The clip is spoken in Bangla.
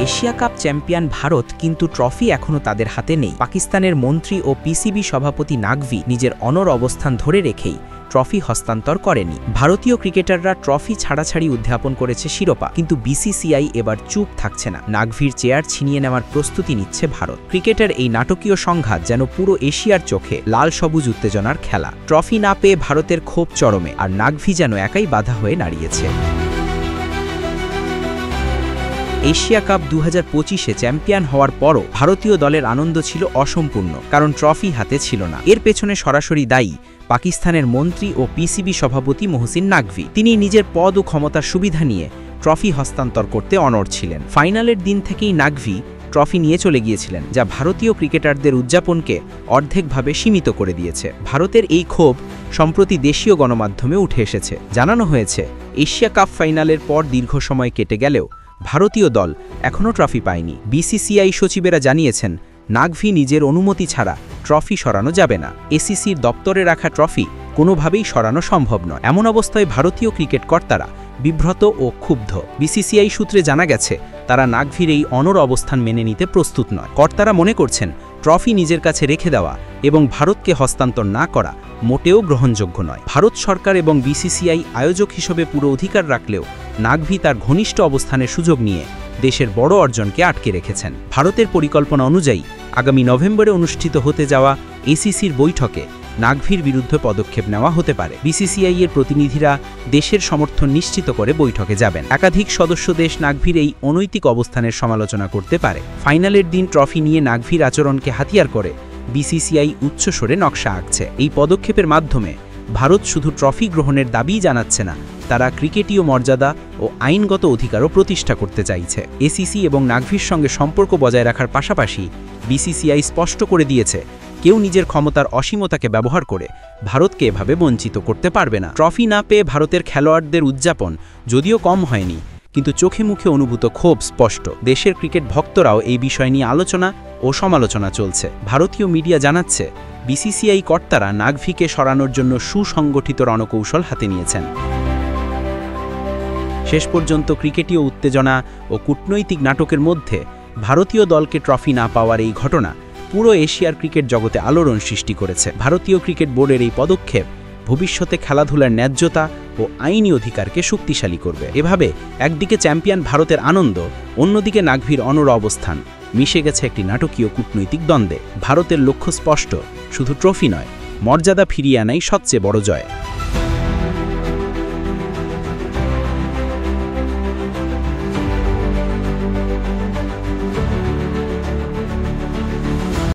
এশিয়া কাপ চ্যাম্পিয়ন ভারত, কিন্তু ট্রফি এখনও তাদের হাতে নেই। পাকিস্তানের মন্ত্রী ও পিসিবি সভাপতি নাকভি নিজের অনড় অবস্থান ধরে রেখেই ট্রফি হস্তান্তর করেনি। ভারতীয় ক্রিকেটাররা ট্রফি ছাড়াছাড়ি উদ্যাপন করেছে শিরোপা, কিন্তু বিসিসিআই এবার চুপ থাকছে না। নাকভির চেয়ার ছিনিয়ে নেওয়ার প্রস্তুতি নিচ্ছে ভারত। ক্রিকেটের এই নাটকীয় সংঘাত যেন পুরো এশিয়ার চোখে লাল সবুজ উত্তেজনার খেলা। ট্রফি না পেয়ে ভারতের ক্ষোভ চরমে, আর নাকভি যেন একাই বাধা হয়ে দাঁড়িয়েছে। এশিয়া কাপ 2025-এ চ্যাম্পিয়ন হওয়ার পরও ভারতীয় দলের আনন্দ ছিল অসম্পূর্ণ, কারণ ট্রফি হাতে ছিল না। এর পেছনে সরাসরি দায়ী পাকিস্তানের মন্ত্রী ও পিসিবি সভাপতি মহসিন নাকভি। তিনি নিজের পদ ও ক্ষমতার সুবিধা নিয়ে ট্রফি হস্তান্তর করতে অনড় ছিলেন। ফাইনালের দিন থেকেই নাকভি ট্রফি নিয়ে চলে গিয়েছিলেন, যা ভারতীয় ক্রিকেটারদের উদযাপনকে অর্ধেকভাবে সীমিত করে দিয়েছে। ভারতের এই ক্ষোভ সম্প্রতি দেশীয় গণমাধ্যমে উঠে এসেছে। জানানো হয়েছে, এশিয়া কাপ ফাইনালের পর দীর্ঘ সময় কেটে গেলেও ভারতীয় দল এখনও ট্রফি পায়নি। বিসিসিআই সচিবেরা জানিয়েছেন, নাকভি নিজের অনুমতি ছাড়া ট্রফি সরানো যাবে না। এসিসির দপ্তরে রাখা ট্রফি কোনোভাবেই সরানো সম্ভব নয়। এমন অবস্থায় ভারতীয় ক্রিকেট কর্তারা বিভ্রত ও ক্ষুব্ধ। বিসিসিআই সূত্রে জানা গেছে, তারা নাকভির এই অনড় অবস্থান মেনে নিতে প্রস্তুত নয়। কর্তারা মনে করছেন, ট্রফি নিজের কাছে রেখে দেওয়া এবং ভারতকে হস্তান্তর না করা মোটেও গ্রহণযোগ্য নয়। ভারত সরকার এবং বিসিসিআই আয়োজক হিসেবে পুরো অধিকার রাখলেও নাকভি তার ঘনিষ্ঠ অবস্থানের সুযোগ নিয়ে দেশের বড় অর্জনকে আটকে রেখেছেন। ভারতের পরিকল্পনা অনুযায়ী আগামী নভেম্বরে অনুষ্ঠিত হতে যাওয়া এসিসির বৈঠকে নাকভির বিরুদ্ধে পদক্ষেপ নেওয়া হতে পারে। বিসিসিআই এর প্রতিনিধিরা দেশের সমর্থন নিশ্চিত করে বৈঠকে যাবেন। একাধিক সদস্য দেশ নাকভির এই অনৈতিক অবস্থানের সমালোচনা করতে পারে। ফাইনালের দিন ট্রফি নিয়ে নাকভির আচরণকে হাতিয়ার করে বিসিসিআই উচ্চস্বরে নকশা আঁকছে। এই পদক্ষেপের মাধ্যমে ভারত শুধু ট্রফি গ্রহণের দাবিই জানাচ্ছে না, তারা ক্রিকেটীয় মর্যাদা ও আইনগত অধিকারও প্রতিষ্ঠা করতে চাইছে। এসিসি এবং নাকভির সঙ্গে সম্পর্ক বজায় রাখার পাশাপাশি বিসিসিআই স্পষ্ট করে দিয়েছে, কেউ নিজের ক্ষমতার অসীমতাকে ব্যবহার করে ভারতকে এভাবে বঞ্চিত করতে পারবে না। ট্রফি না পেয়ে ভারতের খেলোয়াড়দের উদযাপন যদিও কম হয়নি, কিন্তু চোখে মুখে অনুভূত ক্ষোভ স্পষ্ট। দেশের ক্রিকেট ভক্তরাও এই বিষয় নিয়ে আলোচনা ও সমালোচনা চলছে। ভারতীয় মিডিয়া জানাচ্ছে, বিসিসিআই কর্তারা নাকভিকে সরানোর জন্য সুসংগঠিত রণকৌশল হাতে নিয়েছেন। শেষ পর্যন্ত ক্রিকেটীয় উত্তেজনা ও কূটনৈতিক নাটকের মধ্যে ভারতীয় দলকে ট্রফি না পাওয়ার এই ঘটনা পুরো এশিয়ার ক্রিকেট জগতে আলোড়ন সৃষ্টি করেছে। ভারতীয় ক্রিকেট বোর্ডের এই পদক্ষেপ ভবিষ্যতে খেলাধুলার ন্যায্যতা ও আইনি অধিকারকে শক্তিশালী করবে। এভাবে একদিকে চ্যাম্পিয়ন ভারতের আনন্দ, অন্যদিকে নাকভির অনড় অবস্থান মিশে গেছে একটি নাটকীয় কূটনৈতিক দ্বন্দ্বে। ভারতের লক্ষ্য স্পষ্ট, শুধু ট্রফি নয়, মর্যাদা ফিরিয়ে আনাই সবচেয়ে বড় জয়।